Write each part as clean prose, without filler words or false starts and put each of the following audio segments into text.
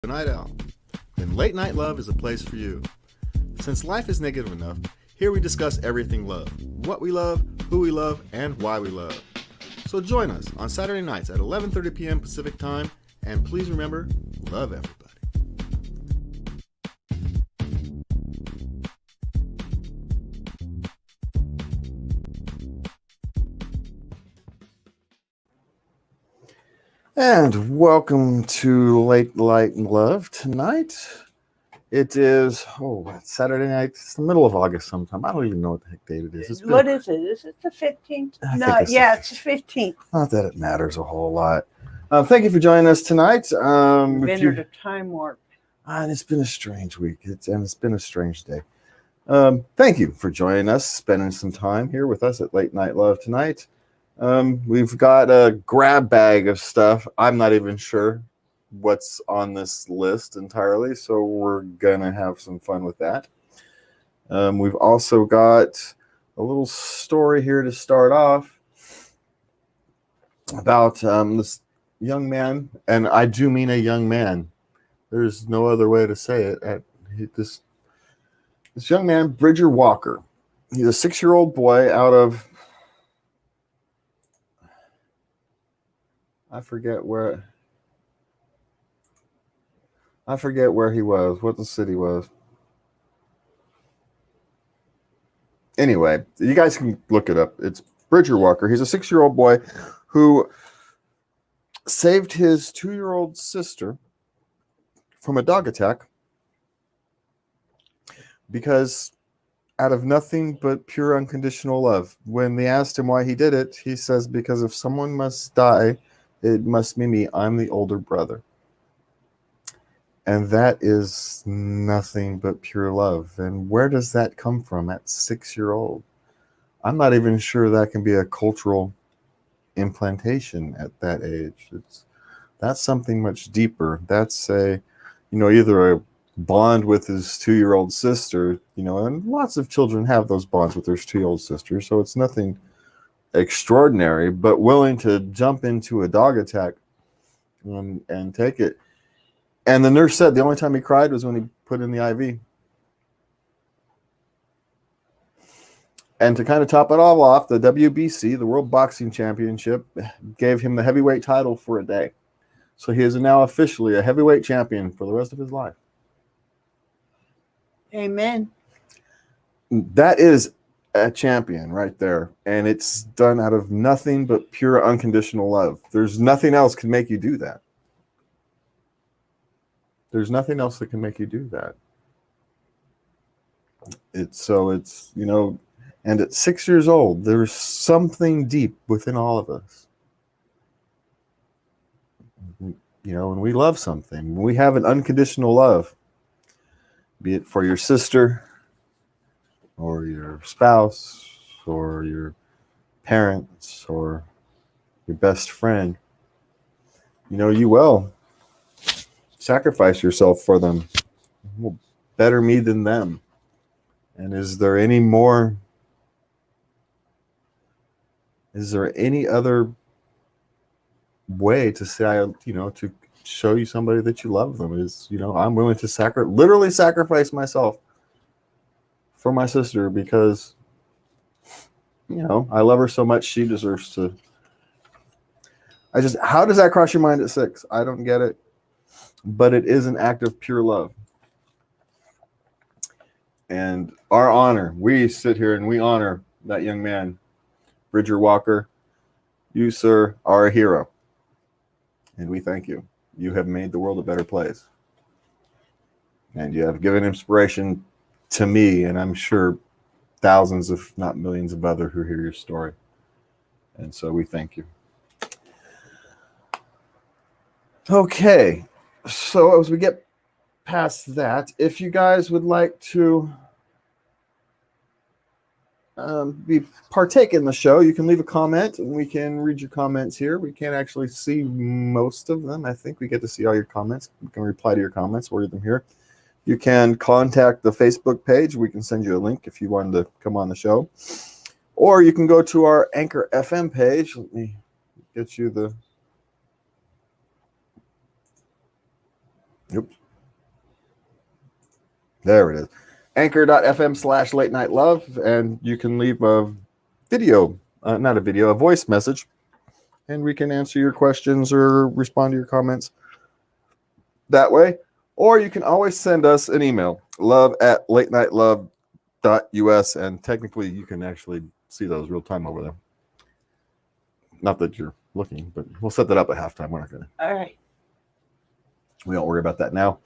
a night out, then Late Night Love is a place for you. Since life is negative enough, here we discuss everything love, what we love, who we love, and why we love. So join us on Saturday nights at 11:30 p.m. Pacific Time, and please remember, love everybody. And welcome to Late Light and Love tonight. It is, it's Saturday night. It's the middle of August sometime. I don't even know what the heck date it is. What is it? Is it the 15th? No, it's the 15th. Not that it matters a whole lot. Thank you for joining us tonight. We've entered a time warp. And it's been a strange week. It's been a strange day. Thank you for joining us, spending some time here with us at Late Night Love tonight. We've got a grab bag of stuff. I'm not even sure what's on this list entirely, so we're gonna have some fun with that. We've also got a little story here to start off about this young man, and I do mean a young man. There's no other way to say it. This young man, Bridger Walker. He's a 6-year-old boy out of, I forget where he was, what the city was. Anyway, you guys can look it up. It's Bridger Walker. He's a 6-year-old boy who saved his 2-year-old sister from a dog attack because out of nothing but pure unconditional love. When they asked him why he did it, he says, because if someone must die, it must be me. I'm the older brother. And that is nothing but pure love. And where does that come from at 6-year-old? I'm not even sure that can be a cultural implantation at that age. That's something much deeper. That's either a bond with his 2-year-old sister, and lots of children have those bonds with their 2-year-old sister. So it's nothing extraordinary, but willing to jump into a dog attack and take it. And the nurse said the only time he cried was when he put in the IV. And to kind of top it all off, the WBC, the World Boxing Championship, gave him the heavyweight title for a day. So he is now officially a heavyweight champion for the rest of his life. Amen. That is a champion right there. And it's done out of nothing but pure unconditional love. There's nothing else can make you do that. There's nothing else that can make you do that. And at 6 years old, there's something deep within all of us. When we love something, when we have an unconditional love, be it for your sister or your spouse or your parents or your best friend, you will sacrifice yourself for them. Well, better me than them. And is there any other way to say, to show you somebody that you love them is, I'm willing to literally sacrifice myself for my sister because, I love her so much. She deserves to. How does that cross your mind at 6? I don't get it. But it is an act of pure love. And our honor, we sit here and we honor that young man, Bridger Walker. You, sir, are a hero. And we thank you. You have made the world a better place. And you have given inspiration to me, and I'm sure thousands, if not millions of others who hear your story. And so we thank you. Okay. So as we get past that, if you guys would like to partake in the show, you can leave a comment and we can read your comments here. We can't actually see most of them. I think we get to see all your comments. We can reply to your comments, read them here. You can contact the Facebook page. We can send you a link if you wanted to come on the show. Or you can go to our Anchor FM page. Let me get you the Oops. There it is. Anchor.fm/late night love. And you can leave a video, not a video, a voice message. And we can answer your questions or respond to your comments that way. Or you can always send us an email, love@latenightLove.us. And technically, you can actually see those real time over there. Not that you're looking, but we'll set that up at halftime. We're not going to. All right. We don't worry about that now.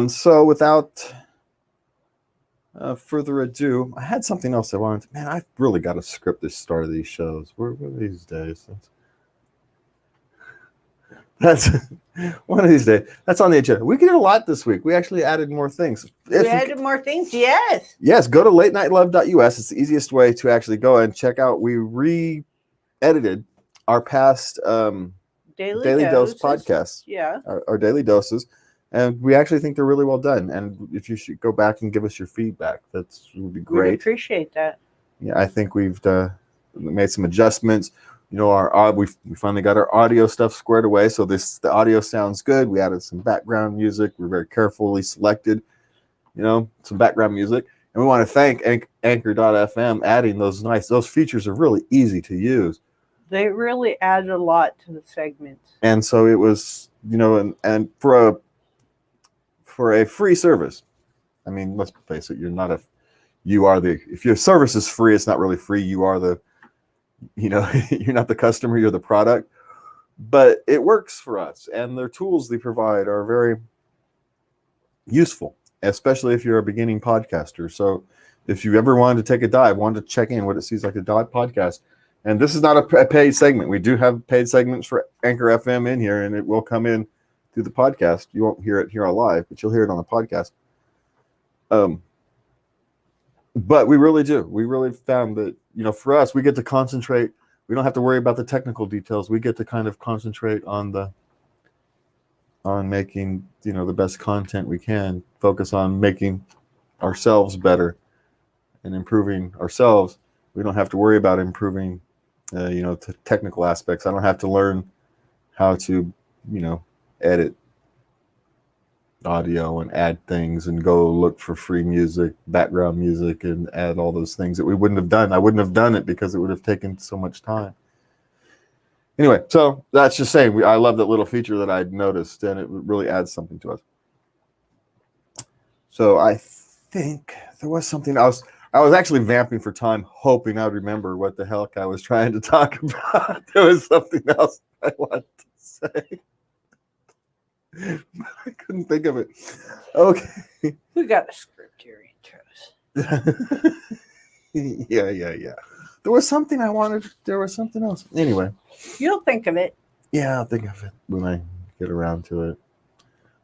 So without further ado, I had something else I wanted to, man, I've really got to script the start of these shows. Where are these days? That's one of these days. That's on the agenda. We did a lot this week. We actually added more things. We added more things, yes. Yes, go to latenightLove.us. It's the easiest way to actually go and check out. We re-edited our past Daily Dose podcasts. Yeah. Our daily doses. And we actually think they're really well done. And if you should go back and give us your feedback, would be great. We appreciate that. Yeah, I think we've made some adjustments. You know, we finally got our audio stuff squared away. So the audio sounds good. We added some background music. We're very carefully selected, some background music. And we want to thank Anchor.fm adding those features are really easy to use. They really add a lot to the segments. And so it was, and for a free service, I mean, let's face it, if your service is free, it's not really free. You are you're not the customer, you're the product, but it works for us. And their tools they provide are very useful, especially if you're a beginning podcaster. So if you ever wanted to take a dive, wanted to check in what it seems like a dive podcast, and this is not a paid segment. We do have paid segments for Anchor FM in here, and it will come in through the podcast. You won't hear it here on live, but you'll hear it on the podcast. But we really do. We really found that, for us, we get to concentrate. We don't have to worry about the technical details. We get to kind of concentrate on making, the best content we can, focus on making ourselves better and improving ourselves. We don't have to worry about improving, technical aspects. I don't have to learn how to, edit audio and add things and go look for free music, background music, and add all those things that we wouldn't have done. I wouldn't have done it because it would have taken so much time. Anyway, so that's just saying, I love that little feature that I'd noticed, and it really adds something to us. So I think there was something else. I was actually vamping for time, hoping I'd remember what the heck I was trying to talk about. There was something else I wanted to say. I couldn't think of it. Okay. We got a script here, intros. Yeah. There was something I wanted. There was something else. Anyway. You'll think of it. Yeah, I'll think of it when I get around to it.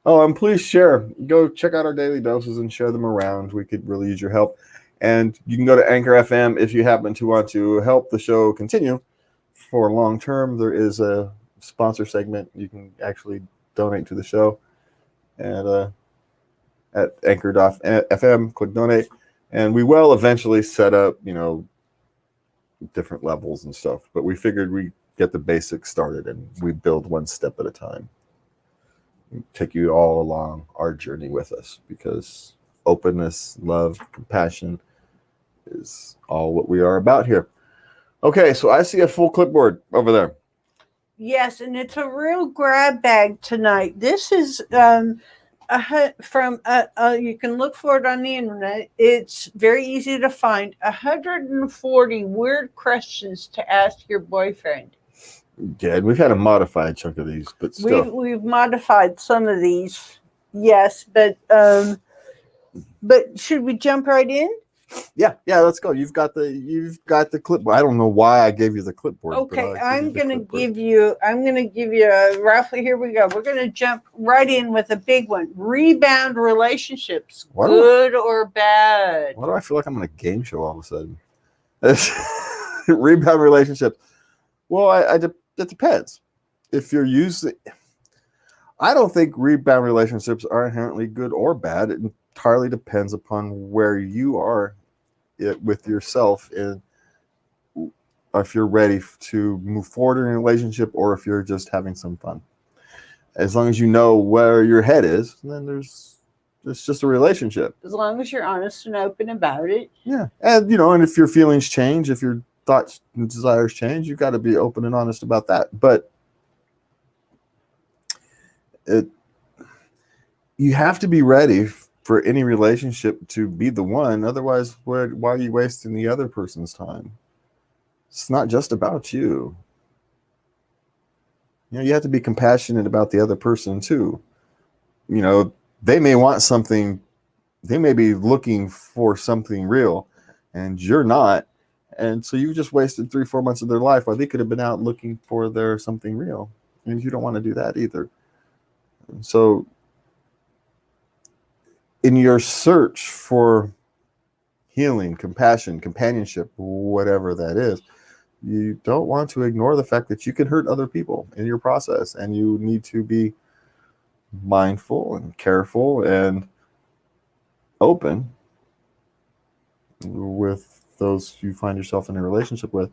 Oh, and please share. Go check out our daily doses and share them around. We could really use your help. And you can go to Anchor FM if you happen to want to help the show continue for long term. There is a sponsor segment. You can actually donate to the show and at Anchor.fm, click donate, and we will eventually set up different levels and stuff, but we figured we get the basics started and we build one step at a time. Take you all along our journey with us, because openness, love, compassion is all what we are about here. Okay, so I see a full clipboard over there. Yes, and it's a real grab bag tonight. This is from you can look for it on the internet. It's very easy to find. 140 weird questions to ask your boyfriend. Yeah, we've had a modified chunk of these, but still. We've modified some of these, yes, but should we jump right in? Yeah, let's go. You've got the clipboard. I don't know why I gave you the clipboard. Okay, I'm gonna give you a roughly. Here we go. We're gonna jump right in with a big one. Rebound relationships, good or bad? Why do I feel like I'm on a game show all of a sudden? Rebound relationships. Well, it depends. If you're using, I don't think rebound relationships are inherently good or bad. It entirely depends upon where you are with yourself, and if you're ready to move forward in a relationship or if you're just having some fun. as long as you know where your head is, then it's just a relationship. As long as you're honest and open about it. Yeah. And, and if your feelings change, if your thoughts and desires change, you've got to be open and honest about that. But you have to be ready for any relationship to be the one. Otherwise, why are you wasting the other person's time? It's not just about you. You have to be compassionate about the other person too. They may want something, they may be looking for something real, and you're not. And so you just wasted 3-4 months of their life while they could have been out looking for their something real. And you don't want to do that either. So in your search for healing, compassion, companionship, whatever that is, you don't want to ignore the fact that you can hurt other people in your process, and you need to be mindful and careful and open with those you find yourself in a relationship with,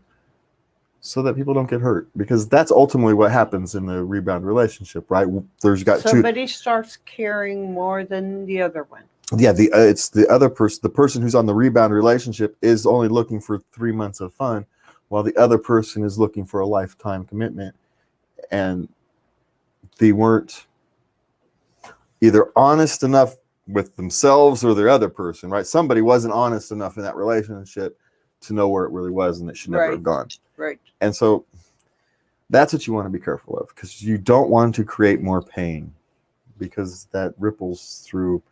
so that people don't get hurt, because that's ultimately what happens in the rebound relationship, right? Somebody starts caring more than the other one. Yeah, it's the other person. The person who's on the rebound relationship is only looking for 3 months of fun, while the other person is looking for a lifetime commitment. And they weren't either honest enough with themselves or their other person, right? Somebody wasn't honest enough in that relationship to know where it really was, and it should never have gone. Right. And so that's what you want to be careful of, because you don't want to create more pain, because that ripples through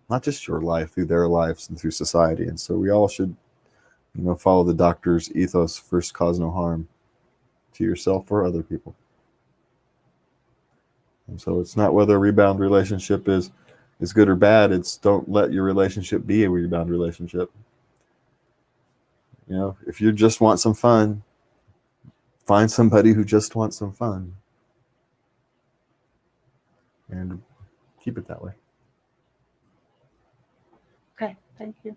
not just your life, through their lives and through society. And so we all should, follow the doctor's ethos: first, cause no harm to yourself or other people. And so it's not whether a rebound relationship is good or bad. It's don't let your relationship be a rebound relationship. If you just want some fun, find somebody who just wants some fun, and keep it that way. Okay, thank you.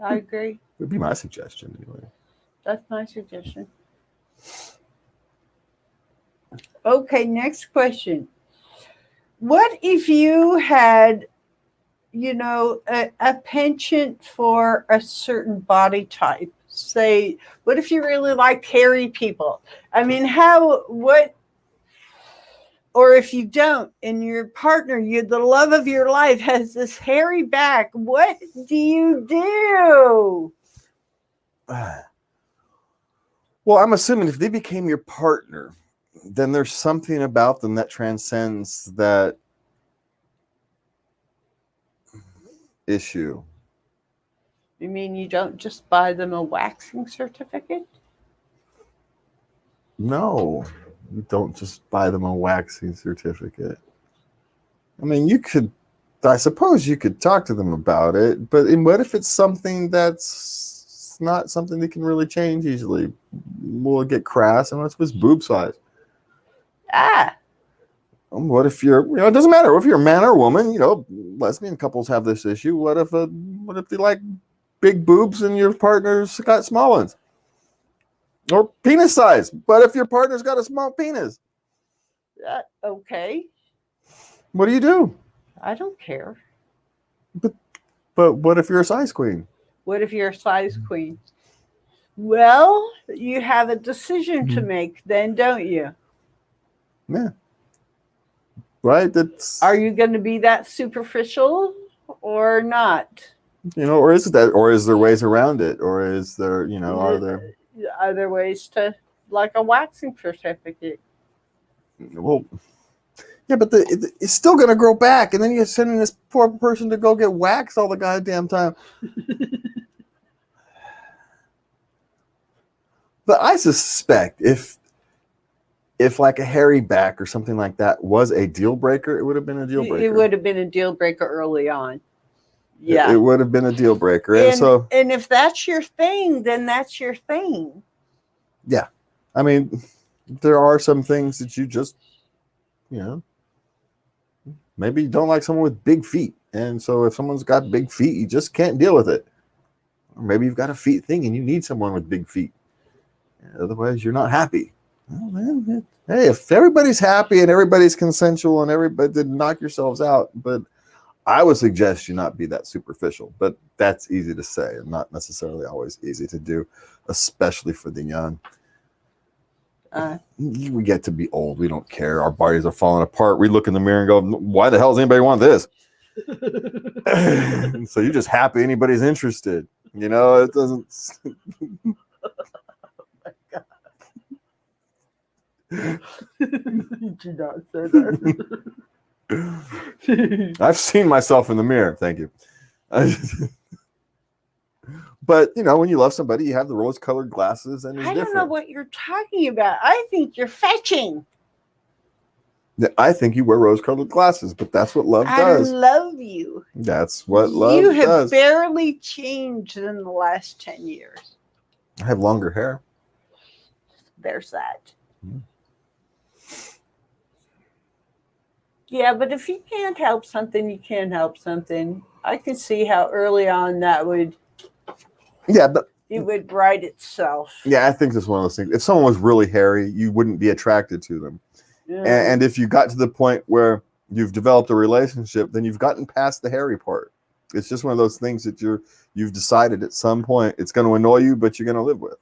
I agree. It would be my suggestion anyway. That's my suggestion. Okay, next question. What if you had, a penchant for a certain body type? Say, what if you really liked hairy people? I mean, or if you don't, and your partner, the love of your life, has this hairy back, what do you do? Well, I'm assuming if they became your partner, then there's something about them that transcends that issue. You mean you don't just buy them a waxing certificate? No, you don't just buy them a waxing certificate. I mean, I suppose you could talk to them about it, but what if it's something that's not something they can really change easily? Will it get crass? And what's with boob size? What if you're, it doesn't matter if you're a man or a woman, lesbian couples have this issue. What if they like big boobs and your partner's got small ones? Or penis size. What if your partner's got a small penis? Okay. What do you do? I don't care. But what if you're a size queen? What if you're a size queen? Well, you have a decision to make then, don't you? Yeah. Right? Are you going to be that superficial or not? Or is there ways around it? Or is there, are there ways to, like a waxing certificate? Well, yeah, but it's still going to grow back, and then you're sending this poor person to go get waxed all the goddamn time. But I suspect if like a hairy back or something like that was a deal breaker, it would have been a deal breaker. It would have been a deal breaker early on. Yeah. It would have been a deal breaker. And if that's your thing, then that's your thing. Yeah. I mean, there are some things that you just, maybe you don't like someone with big feet. And so if someone's got big feet, you just can't deal with it. Or maybe you've got a feet thing and you need someone with big feet. Otherwise, you're not happy. Well, man, hey, if everybody's happy and everybody's consensual and everybody did knock yourselves out, but I would suggest you not be that superficial. But that's easy to say and not necessarily always easy to do, especially for the young. We get to be old. We don't care. Our bodies are falling apart. We look in the mirror and go, why the hell does anybody want this? So you're just happy anybody's interested. You know, it doesn't. You did not say that. I've seen myself in the mirror. Thank you. But you know, when you love somebody, you have the rose-colored glasses, and it's I don't know different. what you're talking about. I think you're fetching. I think you wear rose-colored glasses, but that's what love I does. love you. That's what love You have does. barely changed in the last 10 years. I have longer hair. There's that. Mhm. Yeah, but if you can't help something, you can't help something. I can see how early on that would Yeah, but it would right itself. yeah, I think it's one of those things. If someone was really hairy, you wouldn't be attracted to them. Yeah. And if you got to the point where you've developed a relationship, then you've gotten past the hairy part. It's just one of those things that you've decided at some point it's going to annoy you, but you're going to live with.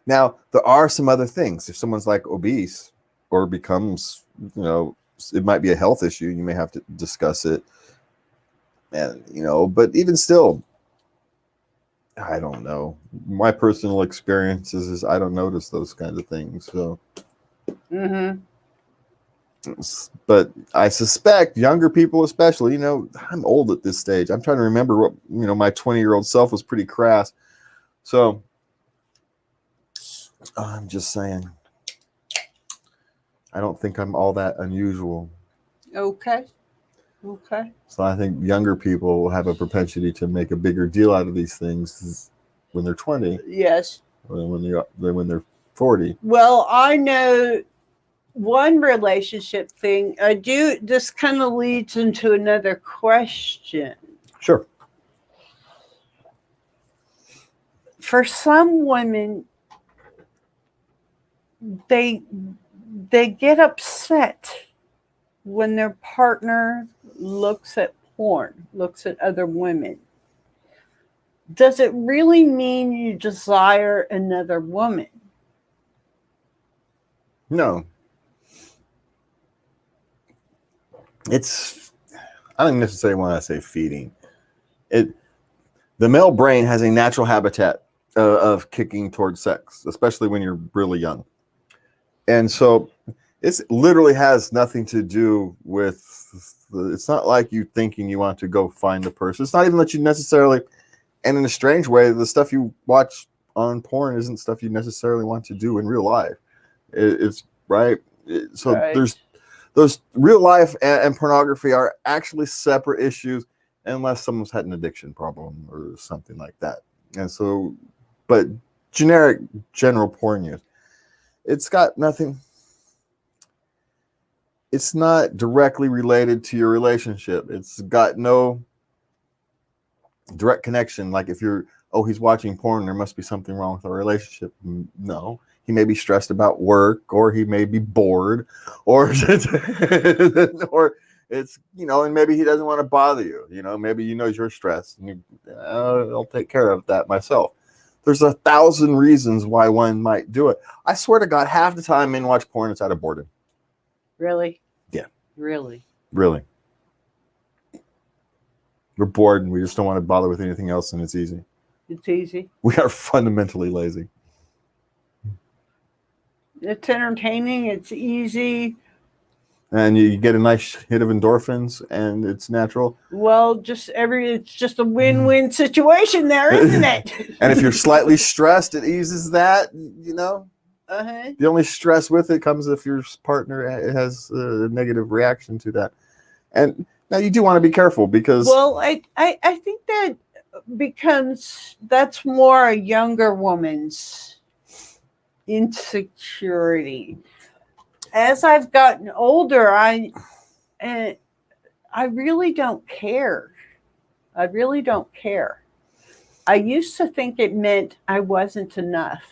Now, there are some other things. If someone's like obese or becomes, you know, it might be a health issue, you may have to discuss it. And, you know, but even still, I don't know. My personal experiences is I don't notice those kinds of things. So, but I suspect younger people, especially, you know, I'm old at this stage. I'm trying to remember what, you know, my 20-year-old self was pretty crass. So I'm just saying, I don't think I'm all that unusual. Okay. So I think younger people have a propensity to make a bigger deal out of these things when they're 20 Yes. than when they're 40. Well, I know one relationship thing. This kind of leads into another question. Sure. For some women, they get upset when their partner looks at porn, looks at other women. Does it really mean you desire another woman? No. I don't necessarily want to say feeding. The male brain has a natural habitat of kicking towards sex, especially when you're really young. And so it literally has nothing to do with, it's not like you thinking you want to go find the person. It's not even that you necessarily, and in a strange way, the stuff you watch on porn isn't stuff you necessarily want to do in real life. It's right. So Right. there's those real life and pornography are actually separate issues unless someone's had an addiction problem or something like that. And so, but general porn use, it's got nothing. It's not directly related to your relationship. It's got no direct connection. Like if you're, oh, he's watching porn, there must be something wrong with our relationship. No, he may be stressed about work, or he may be bored, or or it's, you know, and maybe he doesn't want to bother you. You know, maybe you know you're stressed, and I'll take care of that myself. There's 1,000 reasons why one might do it. I swear to God, half the time men watch porn, it's out of boredom. Really? Yeah. Really? Really. We're bored and we just don't want to bother with anything else, and it's easy. It's easy. We are fundamentally lazy. It's entertaining. It's easy. And you get a nice hit of endorphins, and it's natural. Well, it's just a win-win situation there, isn't it? And if you're slightly stressed, it eases that, you know. Uh-huh. The only stress with it comes if your partner has a negative reaction to that. And now you do want to be careful because... Well, I think that that's more a younger woman's insecurity. As I've gotten older, I really don't care. I really don't care. I used to think it meant I wasn't enough.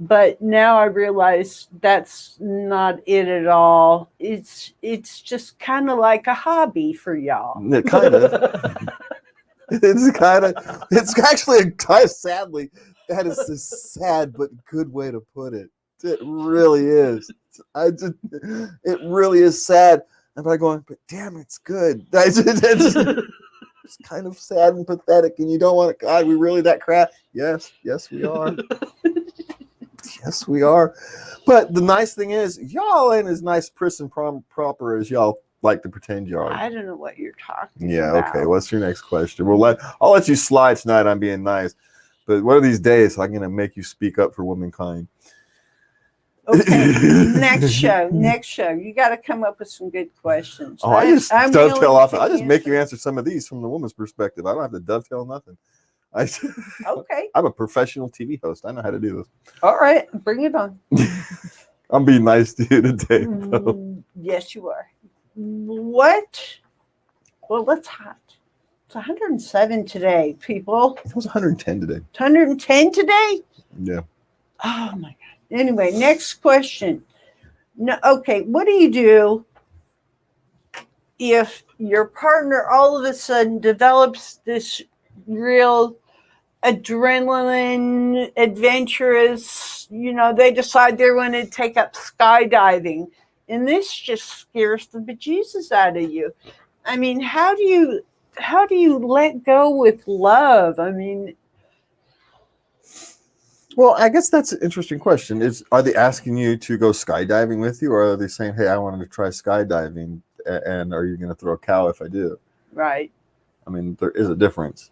But now I realize that's not it at all. It's just kind of like a hobby for y'all. Yeah, kind of. It's actually a kind of sadly, that is a sad but good way to put it. It really is. It really is sad. And I'm going, but damn, it's good. It's kind of sad and pathetic, and you don't want to. God, we really that crap? Yes, we are. Yes, we are. But the nice thing is, y'all ain't as nice, pris and proper as y'all like to pretend you are. I don't know what you're talking Yeah, about. okay. What's your next question? I'll let you slide tonight on being nice, but one of these days I'm gonna make you speak up for womankind. Okay, next show. You got to come up with some good questions. I just I'm dovetail willing off. to I just make you answer. answer some of these from the woman's perspective. I don't have to dovetail nothing. Okay, I'm a professional TV host. I know how to do all right, bring it on. this. I'm being nice to you today, though. Yes, you are. What? Well, it's hot. It's 107 today, people. It was 110 today. It's 110 today? Yeah. Oh my God. Anyway, next question. No, okay, what do you do if your partner all of a sudden develops this real adrenaline, adventurous, they decide they're going to take up skydiving, and this just scares the bejesus out of you? I mean, how do you let go with love? I mean, Well, I guess that's an interesting question. Are they asking you to go skydiving with you, or are they saying, "Hey, I wanted to try skydiving, and are you going to throw a cow if I do?" right. I mean, there is a difference.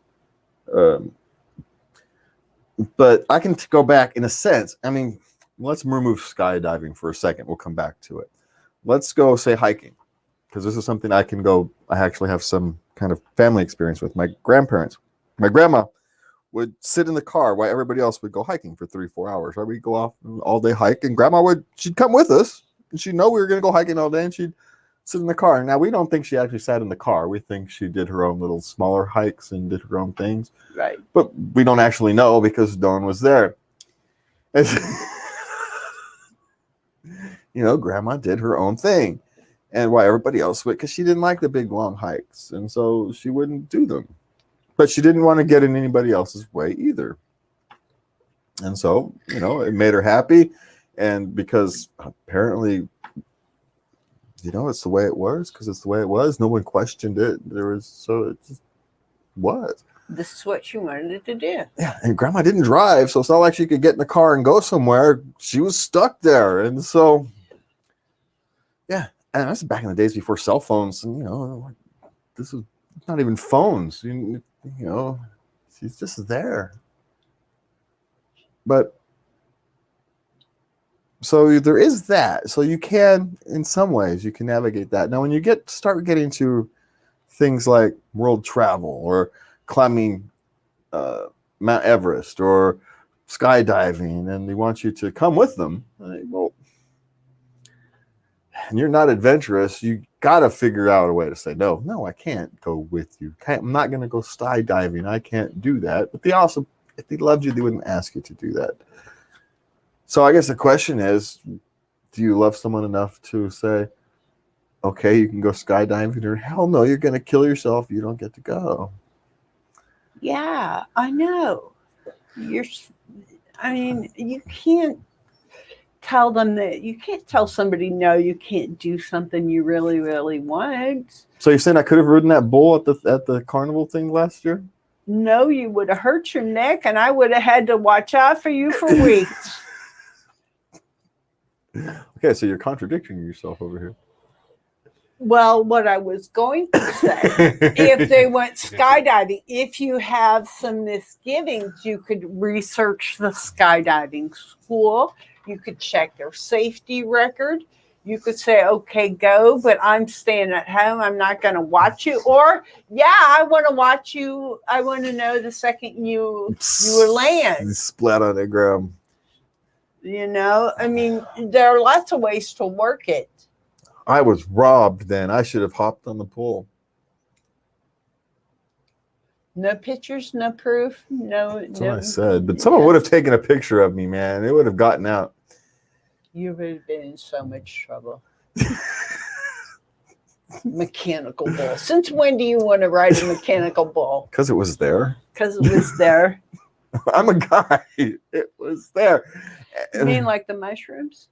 But I can go back in a sense. I mean, let's remove skydiving for a second. We'll come back to it. Let's go, say, hiking, because this is something I can go. I actually have some kind of family experience with my grandparents. My grandma would sit in the car while everybody else would go hiking for 3-4 hours. Right? We'd go off all day hike, and grandma she'd come with us, and she'd know we were going to go hiking all day, and she'd sit in the car. Now, we don't think she actually sat in the car. We think she did her own little smaller hikes and did her own things. Right. But we don't actually know because no one was there. Grandma did her own thing. And while everybody else went, because she didn't like the big, long hikes. And so she wouldn't do them. But she didn't want to get in anybody else's way either. And so, it made her happy. And because apparently, it's the way it was, because it's the way it was. No one questioned it. So it just was. This is what she wanted it to do. Yeah, and grandma didn't drive, so it's not like she could get in the car and go somewhere. She was stuck there. And so, yeah. And that's back in the days before cell phones. And, this was not even phones. She's just there. But so there is that. So you can, in some ways, you can navigate that. Now, when you start getting to things like world travel or climbing Mount Everest or skydiving, and they want you to come with them, well, and you're not adventurous, you got to figure out a way to say, no, I can't go with you. I'm not going to go skydiving. I can't do that. But if they loved you, they wouldn't ask you to do that. So I guess the question is, do you love someone enough to say, okay, you can go skydiving, or hell no, you're going to kill yourself. You don't get to go. Yeah, I know. You can't tell them that. You can't tell somebody, no, you can't do something you really, really want. So you're saying I could have ridden that bull at the carnival thing last year? No, you would have hurt your neck, and I would have had to watch out for you for weeks. Okay, so you're contradicting yourself over here. Well, what I was going to say, if they went skydiving, if you have some misgivings, you could research the skydiving school. You could check their safety record. You could say, okay, go, but I'm staying at home. I'm not going to watch you. Or, yeah, I want to watch you. I want to know the second you land. Splat on the ground. I mean, there are lots of ways to work it. I was robbed then. I should have hopped on the pole. No pictures, no proof, no. That's what I said. But someone would have taken a picture of me, man. It would have gotten out. You would have been in so much trouble. Mechanical bull. Since when do you want to ride a mechanical bull? Because it was there. Because it was there. I'm a guy. It was there. You mean like the mushrooms?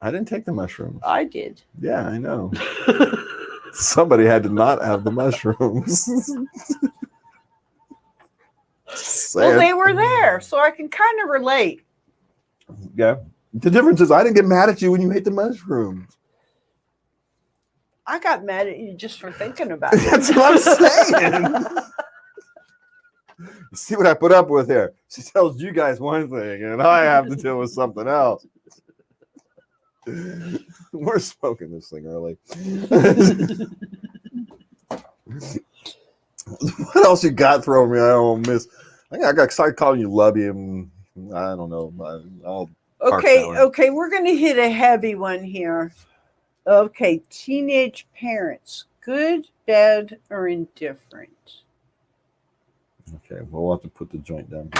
I didn't take the mushrooms. I did. Yeah, I know. Somebody had to not have the mushrooms. Well, they were there, so I can kind of relate. Yeah. The difference is I didn't get mad at you when you ate the mushrooms. I got mad at you just for thinking about it. That's what I'm saying. You see what I put up with here? She tells you guys one thing, and I have to deal with something else. We're smoking this thing early. What else you got throwing me? I don't miss. I got to start calling you Lubby, and I don't know. I'll Okay, we're going to hit a heavy one here. Okay, teenage parents, good, bad, or indifferent? Okay, well, we'll have to put the joint down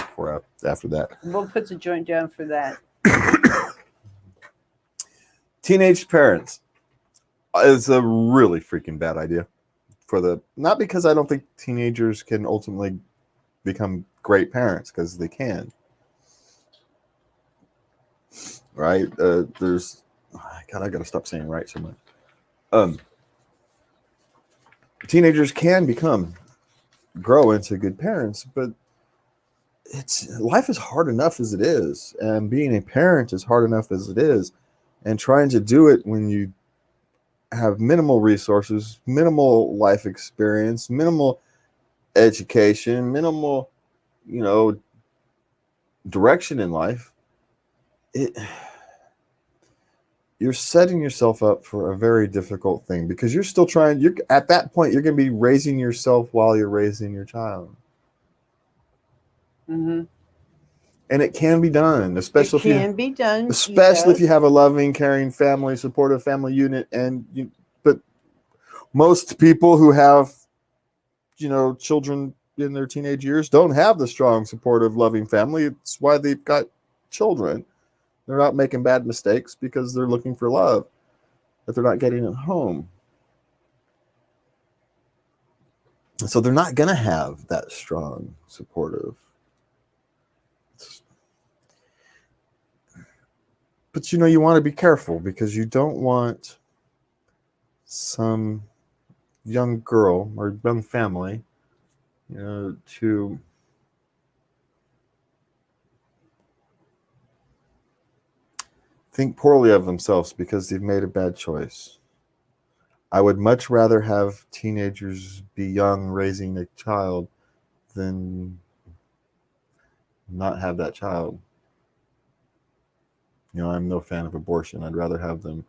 after that. We'll put the joint down for that. Teenage parents is a really freaking bad idea. Not because I don't think teenagers can ultimately become great parents, because they can. Right? I gotta stop saying right so much. Teenagers can grow into good parents, but life is hard enough as it is, and being a parent is hard enough as it is, and trying to do it when you have minimal resources, minimal life experience, minimal education, minimal, direction in life, you're setting yourself up for a very difficult thing, because you're still at that point, you're going to be raising yourself while you're raising your child. Mm-hmm. And it can be done, especially if you have a loving, caring family, supportive family unit. But most people who have, children in their teenage years don't have the strong, supportive, loving family. It's why they've got children. They're not making bad mistakes because they're looking for love that they're not getting at home. So they're not going to have that strong, supportive. But you want to be careful, because you don't want some young girl or young family, to think poorly of themselves because they've made a bad choice. I would much rather have teenagers be young raising a child than not have that child. I'm no fan of abortion. I'd rather have them,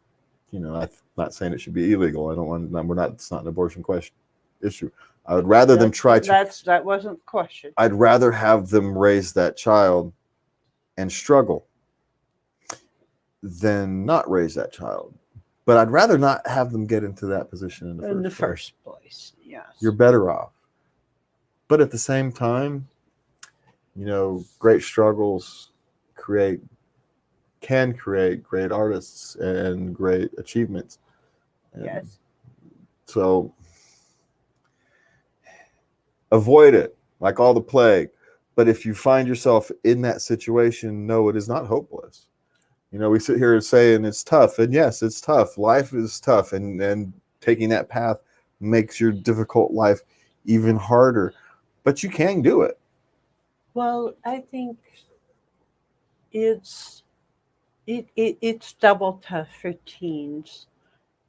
I'm not saying it should be illegal. It's not an abortion issue. I would rather them try to. That wasn't the question. I'd rather have them raise that child and struggle than not raise that child. But I'd rather not have them get into that position in the first place. Yes. You're better off. But at the same time, great struggles can create great artists and great achievements. Yes. So avoid it like all the plague. But if you find yourself in that situation, no, it is not hopeless. We sit here saying it's tough, and yes, it's tough. Life is tough, and taking that path makes your difficult life even harder. But you can do it. Well, I think it's double tough for teens.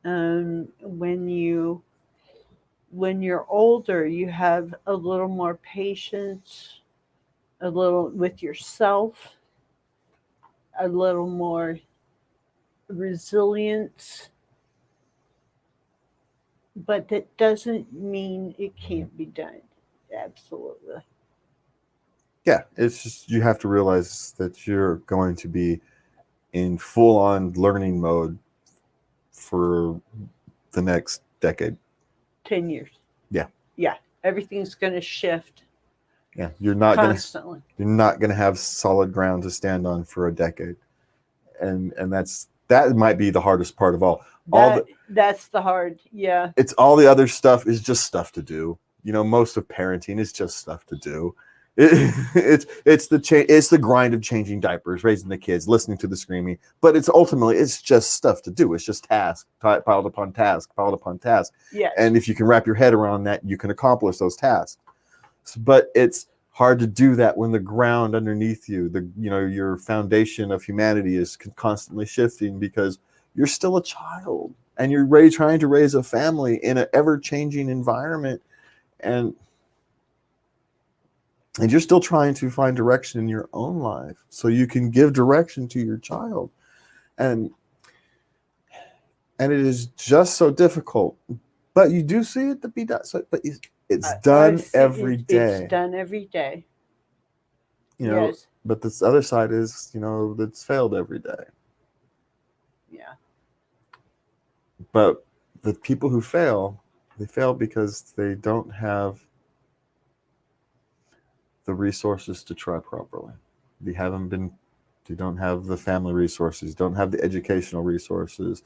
When you're older, you have a little more patience, a little with yourself, a little more resilience. But that doesn't mean it can't be done. Absolutely. Yeah, it's just you have to realize that you're going to be in full-on learning mode for the next decade. 10 years. Yeah. Yeah, everything's going to shift Yeah, you're not gonna constantly. have solid ground to stand on for a decade, and that might be the hardest part of all. That's the hard, yeah. It's all the other stuff is just stuff to do. Most of parenting is just stuff to do. It's the grind of changing diapers, raising the kids, listening to the screaming. But it's just stuff to do. It's just task piled upon task, piled upon task. Yes. And if you can wrap your head around that, you can accomplish those tasks. But it's hard to do that when the ground underneath you, your foundation of humanity is constantly shifting because you're still a child and you're trying to raise a family in an ever-changing environment, and you're still trying to find direction in your own life so you can give direction to your child. And it is just so difficult. But you do see it to be done. But it's done every day. It's done every day. Yes. But this other side is, that's failed every day. Yeah. But the people who fail, they fail because they don't have the resources to try properly. They don't have the family resources, don't have the educational resources.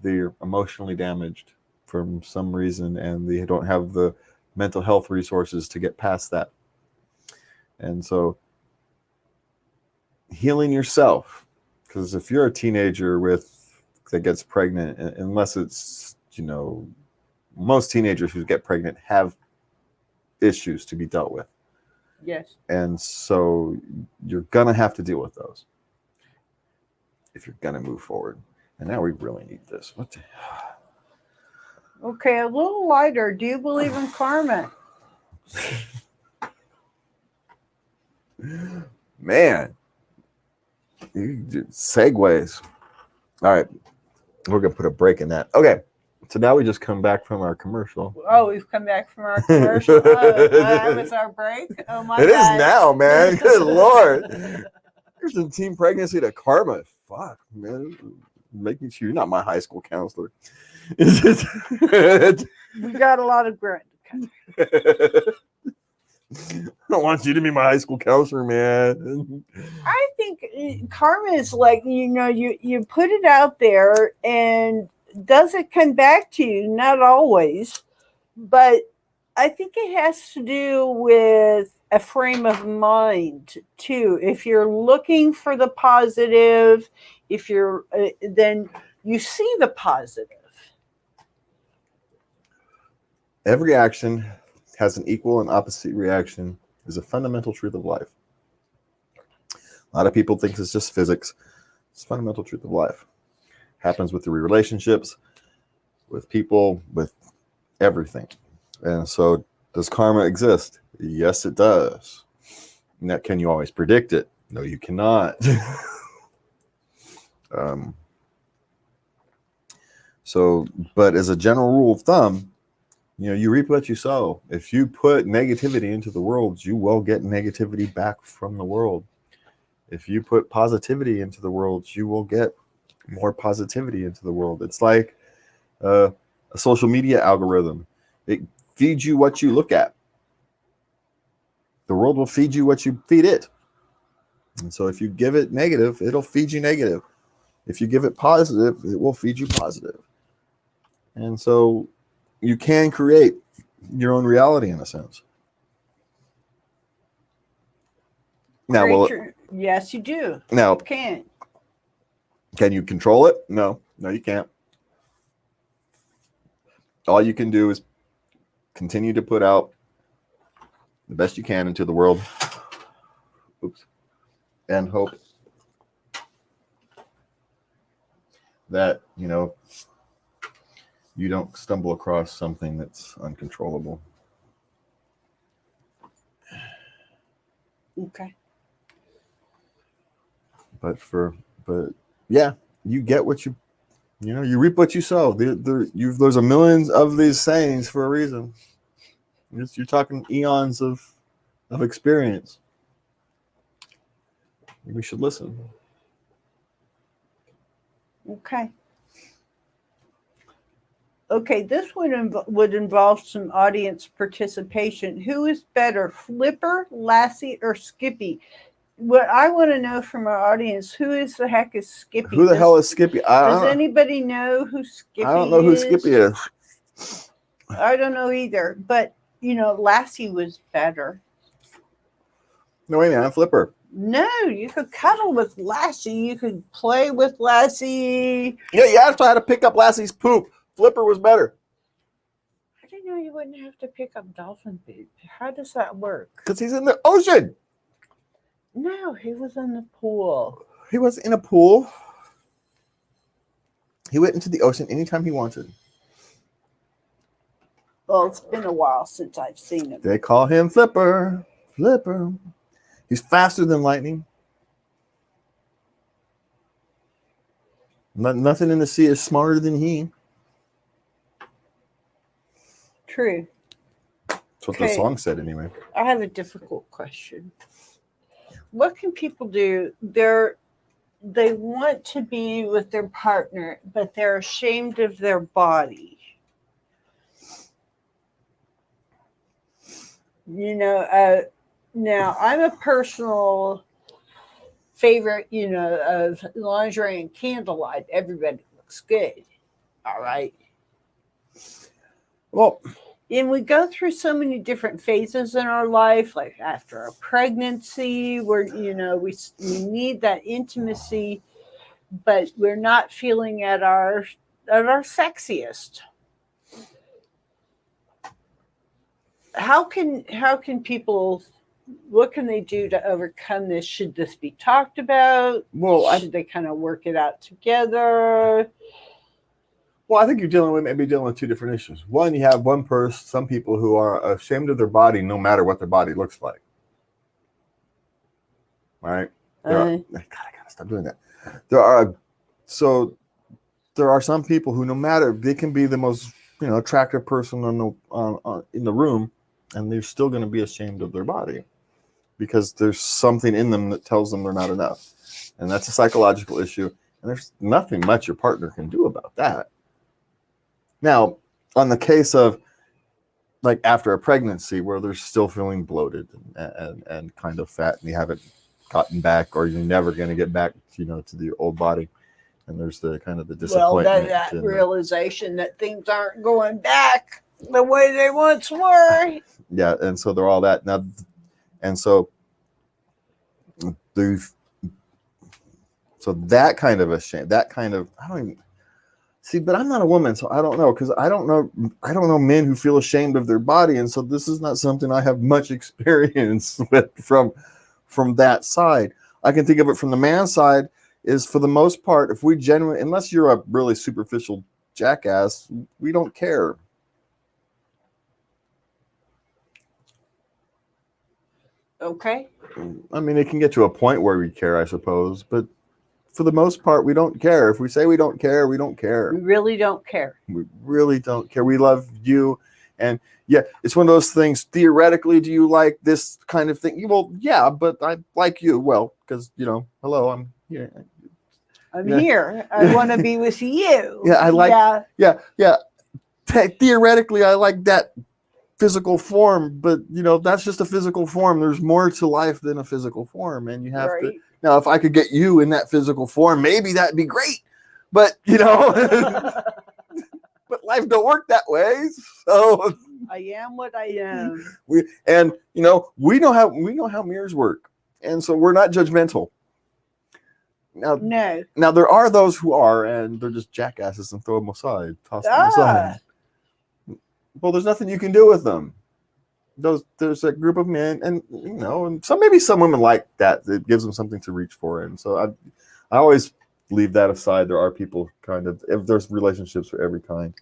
They're emotionally damaged for some reason, and they don't have the mental health resources to get past that. And so healing yourself, because if you're a teenager that gets pregnant, unless it's, most teenagers who get pregnant have issues to be dealt with. Yes. And so you're going to have to deal with those if you're going to move forward. And now we really need this. Okay, a little lighter. Do you believe in karma? Man, segues. All right, we're going to put a break in that. Okay, so now we just come back from our commercial. Oh, we've come back from our commercial. That was our break? Oh, my God. It is now, man. Good Lord. There's some teen pregnancy to karma. Fuck, man. Making sure you're not my high school counselor. We got a lot of grunt. I don't want you to be my high school counselor, man. I think karma is like, you put it out there, and does it come back to you? Not always, but I think it has to do with a frame of mind too. If you're looking for the positive, then you see the positive. Every action has an equal and opposite reaction is a fundamental truth of life. A lot of people think it's just physics. It's a fundamental truth of life. Happens with your relationships, with people, with everything. And so, does karma exist? Yes, it does. Now, can you always predict it? No, you cannot. But as a general rule of thumb, you reap what you sow. If you put negativity into the world, you will get negativity back from the world. If you put positivity into the world, you will get more positivity into the world. It's like a social media algorithm. It feeds you what you look at. The world will feed you what you feed it. And so if you give it negative, it'll feed you negative. If you give it positive, it will feed you positive. And so you can create your own reality in a sense. Now, yes, you do. Now, you can you control it? No, you can't. All you can do is continue to put out the best you can into the world. And hope that, you don't stumble across something that's uncontrollable. Okay. But yeah, you get what you reap what you sow. There's a millions of these sayings for a reason. You're talking eons of experience. We should listen. Okay. Okay, this would involve some audience participation. Who is better, Flipper, Lassie, or Skippy? What I want to know from our audience, who is the heck is Skippy? Who the hell is Skippy? Does anybody know who I don't Skippy know who is? Skippy is. I don't know either. But, Lassie was better. No, wait a minute, I'm Flipper. No, you could cuddle with Lassie. You could play with Lassie. Yeah, you have to how to pick up Lassie's poop. Flipper was better. I didn't know you wouldn't have to pick up dolphin poop. How does that work? Because he's in the ocean. No, he was in the pool. He was in a pool. He went into the ocean anytime he wanted. Well, it's been a while since I've seen him. They call him Flipper. Flipper. He's faster than lightning. Nothing in the sea is smarter than he. True. That's what the song said anyway. I have a difficult question. What can people do? They want to be with their partner, but they're ashamed of their body. Now I'm a personal favorite, of lingerie and candlelight. Everybody looks good. All right. Well, and we go through so many different phases in our life, like after a pregnancy, where we need that intimacy, but we're not feeling at our sexiest. How can people? What can they do to overcome this? Should this be talked about? Well, should they kind of work it out together? Well, I think you're dealing with two different issues. One, you have some people who are ashamed of their body no matter what their body looks like. All right? God, I gotta stop doing that. There are some people who, no matter, they can be the most attractive person in the room, and they're still going to be ashamed of their body because there's something in them that tells them they're not enough, and that's a psychological issue. And there's nothing much your partner can do about that. Now, on the case of like after a pregnancy where they're still feeling bloated and kind of fat and you haven't gotten back or you're never going to get back, to the old body. And there's the kind of the disappointment. That realization that things aren't going back the way they once were. Yeah. And so they're all that now. And so that kind of a shame, that kind of, I don't even, see, but I'm not a woman, so I don't know, because I don't know men who feel ashamed of their body, and so this is not something I have much experience with from that side. I can think of it from the man's side, is for the most part, if we genuinely, unless you're a really superficial jackass, we don't care. Okay. I mean, it can get to a point where we care, I suppose, but for the most part, we don't care. If we say we don't care, we don't care. We really don't care. We really don't care. We love you. And yeah, it's one of those things. Theoretically, do you like this kind of thing? Well, yeah, but I like you. Well, because, hello, I'm here. I'm here. I want to be with you. Yeah, I like, yeah. Theoretically, I like that physical form, but, that's just a physical form. There's more to life than a physical form. And you have to. Now, if I could get you in that physical form, maybe that'd be great. But, but life don't work that way. So I am what I am. We know how mirrors work. And so we're not judgmental. Now there are those who are, and they're just jackasses and throw them aside, toss them aside. Well, there's nothing you can do with them. There's a group of men, and and maybe some women like that. It gives them something to reach for, and so I always leave that aside. There are people if there's relationships for every kind,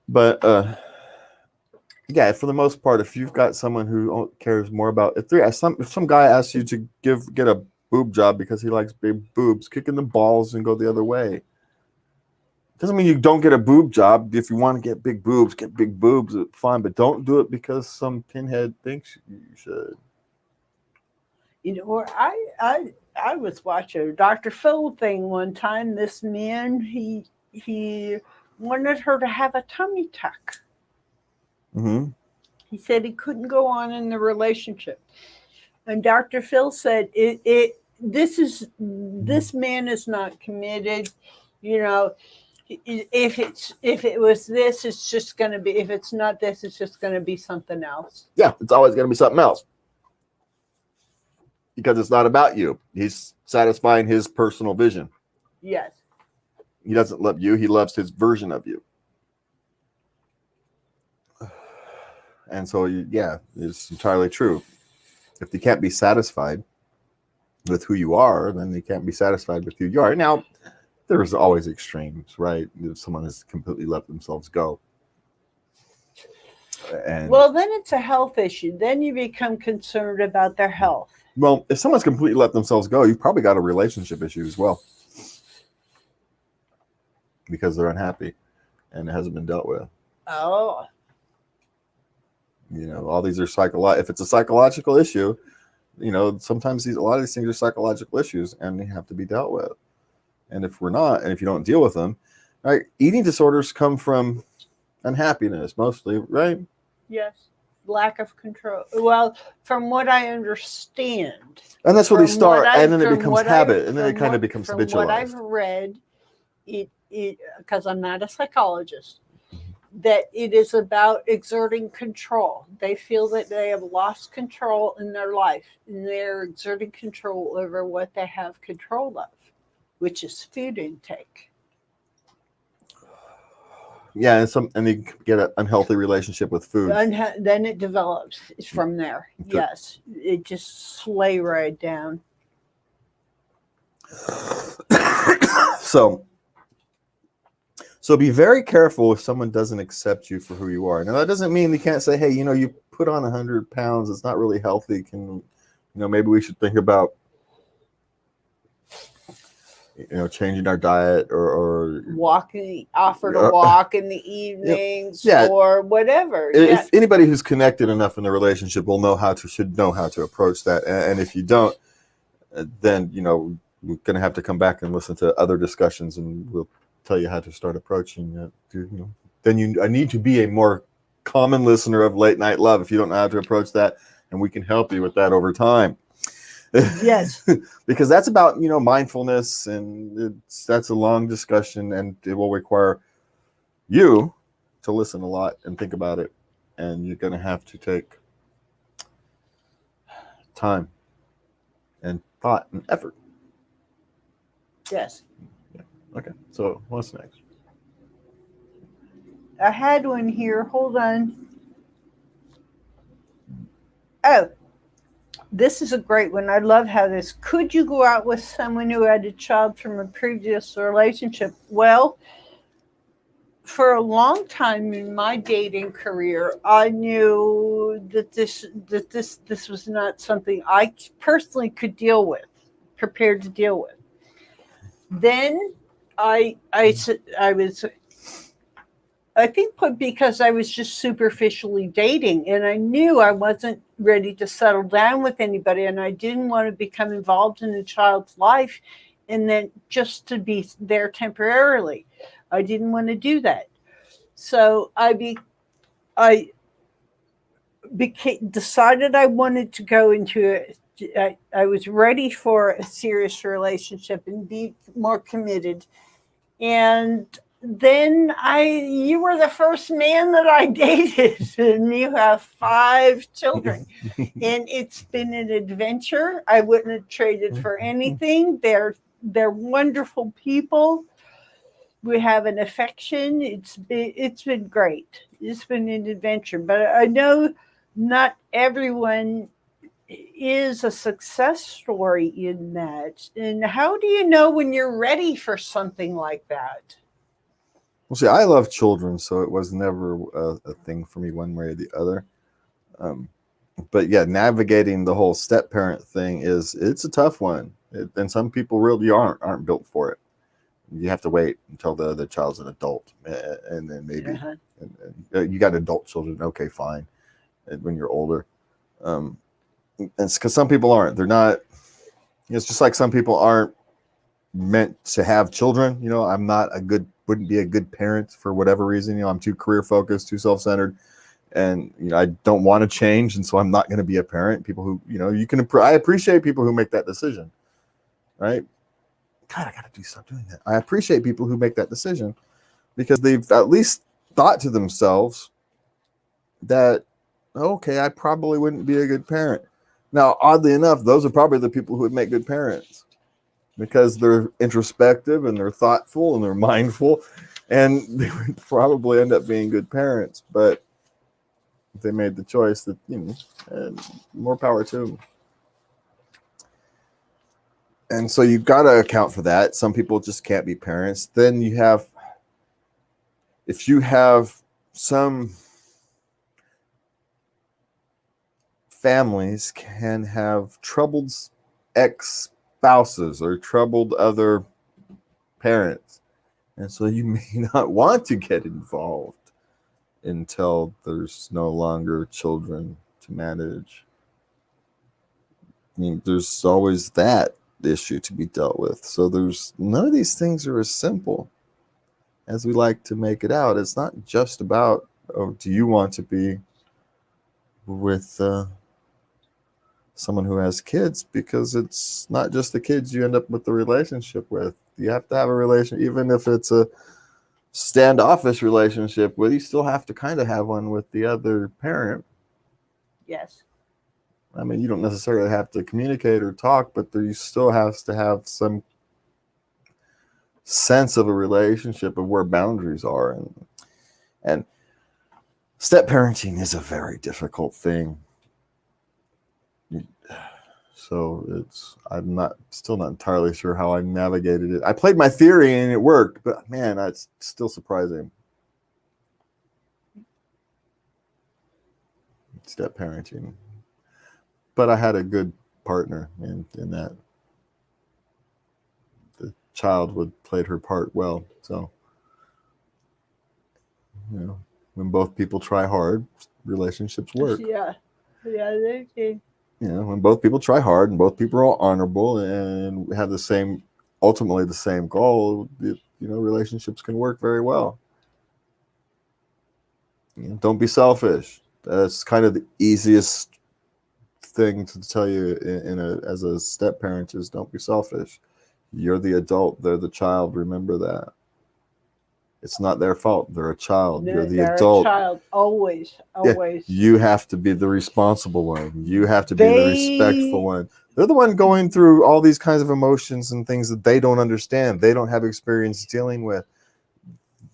but yeah, for the most part, if you've got someone who cares more about if some guy asks you to get a boob job because he likes big boobs, kick in the balls and go the other way. Doesn't mean you don't get a boob job. If you want to get big boobs, fine, but don't do it because some pinhead thinks you should. I was watching a Dr. Phil thing one time. This man, he wanted her to have a tummy tuck. Mm-hmm. He said he couldn't go on in the relationship. And Dr. Phil said, this man is not committed. You know, if it was this, it's just going to be, if it's not this, it's just going to be something else. Yeah, it's always going to be something else. Because it's not about you. He's satisfying his personal vision. Yes. He doesn't love you. He loves his version of you. And so, yeah, it's entirely true. If they can't be satisfied with who you are, then they can't be satisfied with who you are. Now, there's always extremes, right? If someone has completely let themselves go. And well, then it's a health issue. Then you become concerned about their health. well, if someone's completely let themselves go, you've probably got a relationship issue as well. Because they're unhappy and it hasn't been dealt with. Oh. You know, all these are psychological. If it's a psychological issue, you know, sometimes a lot of these things are psychological issues and they have to be dealt with. And if we're not, and if you don't deal with them, right, eating disorders come from unhappiness mostly, right? Yes. Lack of control. Well, from what I understand. And that's where they from start, what I- and then it from becomes what I- habit, and then it from kind of what- becomes from what I've habitualized. read, it because I'm not a psychologist, that it is about exerting control. They feel that they have lost control in their life, and they're exerting control over what they have control of, which is food intake. Yeah, and they get an unhealthy relationship with food. Then it develops from there. Okay. Yes, it just slay right down. So be very careful if someone doesn't accept you for who you are. Now that doesn't mean you can't say, hey, you know, you put on 100 pounds. It's not really healthy. Maybe we should think about, changing our diet or Offer to walk in the evenings Yeah. or whatever. if anybody who's connected enough in the relationship will should know how to approach that. And if you don't, then, we're going to have to come back and listen to other discussions and we'll tell you how to start approaching it. Then I need to be a more common listener of Late Night Love if you don't know how to approach that, and we can help you with that over time. Yes. Because that's about mindfulness, and that's a long discussion, and it will require you to listen a lot and think about it, and you're going to have to take time and thought and effort. Yes. Okay, so what's next? I had one here. Hold on. Oh, this is a great one. I love how this. Could you go out with someone who had a child from a previous relationship? Well, for a long time in my dating career, I knew that this was not something I personally could deal with, prepared to deal with. Then I think because I was just superficially dating, and I knew I wasn't ready to settle down with anybody, and I didn't want to become involved in a child's life and then just to be there temporarily. I didn't want to do that. So decided I wanted to go into I was ready for a serious relationship and be more committed. And then you were the first man that I dated, and you have 5 children. And it's been an adventure. I wouldn't have traded for anything. They're wonderful people. We have an affection. It's been great. It's been an adventure. But I know not everyone is a success story in that. And how do you know when you're ready for something like that? Well, see, I love children, so it was never a thing for me one way or the other. But yeah, navigating the whole step parent thing it's a tough one, and some people really aren't built for it. You have to wait until the child's an adult, and then maybe and you got adult children. Okay, fine, when you're older. It's because some people aren't. They're not. It's just like some people aren't meant to have children. I'm not a good wouldn't be a good parent for whatever reason. You know, I'm too career focused, too self-centered, and you know, I don't want to change, and so I'm not going to be a parent. People who, you know, I appreciate people who make that decision, right? God, I got to stop doing that. I appreciate people who make that decision because they've at least thought to themselves that, okay, I probably wouldn't be a good parent. Now, oddly enough, those are probably the people who would make good parents because they're introspective and they're thoughtful and they're mindful, and they would probably end up being good parents. But if they made the choice, that, you know, and more power to them. And so you've got to account for that. Some people just can't be parents. Then you have, if you have some families can have troubled ex-spouses or troubled other parents. And so you may not want to get involved until there's no longer children to manage. I mean, there's always that issue to be dealt with. So there's none of these things are as simple as we like to make it out. It's not just about, oh, do you want to be with someone who has kids, because it's not just the kids you end up with the relationship with. You have to have a relation, even if it's a standoffish relationship, well, you still have to kind of have one with the other parent. Yes. I mean, you don't necessarily have to communicate or talk, but there you still has to have some sense of a relationship of where boundaries are. And step parenting is a very difficult thing. So I'm still not entirely sure how I navigated it. I played my theory and it worked, but man, that's still surprising. Step parenting. But I had a good partner in that. The child played her part well. So, you know, when both people try hard, relationships work. Yeah. Yeah, they do. You know, when both people try hard and both people are honorable and have ultimately the same goal, you know, relationships can work very well. You know, don't be selfish. That's kind of the easiest thing to tell you as a step parent is don't be selfish. You're the adult, they're the child. Remember that. It's not their fault. They're a child. You're the adult. A child, always. Yeah, you have to be the responsible one. You have to be the respectful one. They're the one going through all these kinds of emotions and things that they don't understand. They don't have experience dealing with.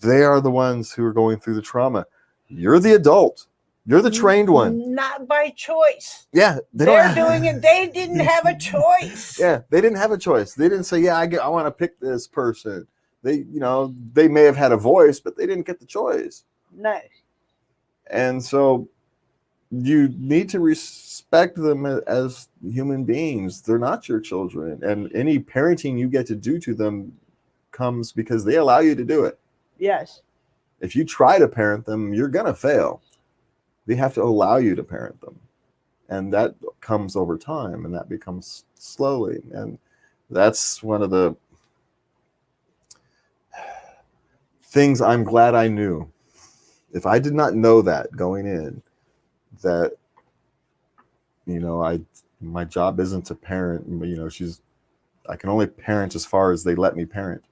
They are the ones who are going through the trauma. You're the adult. You're the trained one. Not by choice. Yeah, they're doing it. They didn't have a choice. Yeah, they didn't have a choice. They didn't say, "Yeah, I want to pick this person." They may have had a voice, but they didn't get the choice. No. And so you need to respect them as human beings. They're not your children. And any parenting you get to do to them comes because they allow you to do it. Yes. If you try to parent them, you're going to fail. They have to allow you to parent them. And that comes over time, and that becomes slowly. And that's one of the things I'm glad I knew. If I did not know that going in, that, you know, my job isn't to parent, you know, I can only parent as far as they let me parent.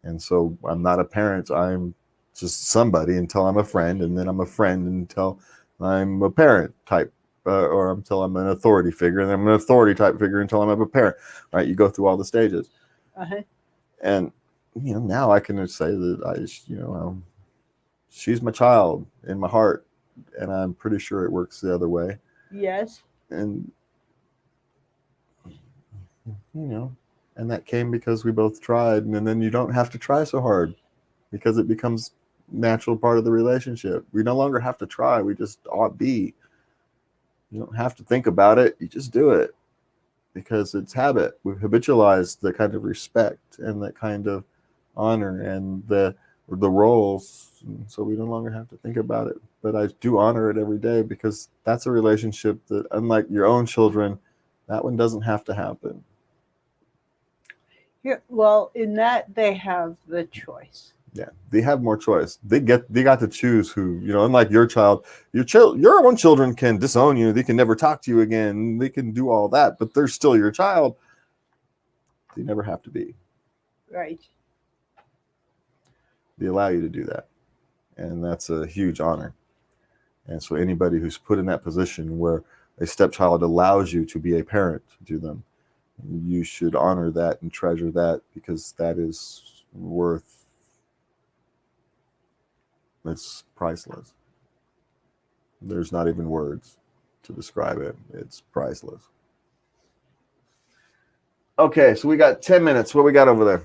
And so I'm not a parent. I'm just somebody until I'm a friend, and then I'm a friend until I'm a parent type, or until I'm an authority figure, and then I'm an authority type figure until I'm a parent. Right? You go through all the stages. Uh-huh. And you know, now I can say that she's my child in my heart, and I'm pretty sure it works the other way. Yes. And you know, and that came because we both tried, and then you don't have to try so hard because it becomes natural part of the relationship. We no longer have to try. We just ought be. You don't have to think about it. You just do it because it's habit. We've habitualized the kind of respect and that kind of honor and the roles, so we no longer have to think about it. But I do honor it every day because that's a relationship that, unlike your own children, that one doesn't have to happen. Yeah, well, in that they have the choice. Yeah, they have more choice. They got to choose who, unlike your child, your own children can disown you. They can never talk to you again. They can do all that, but they're still your child. They never have to be. Right. They allow you to do that. And that's a huge honor. And so anybody who's put in that position where a stepchild allows you to be a parent to them, you should honor that and treasure that, because that is worth, it's priceless. There's not even words to describe it. It's priceless. Okay, so we got 10 minutes. What we got over there?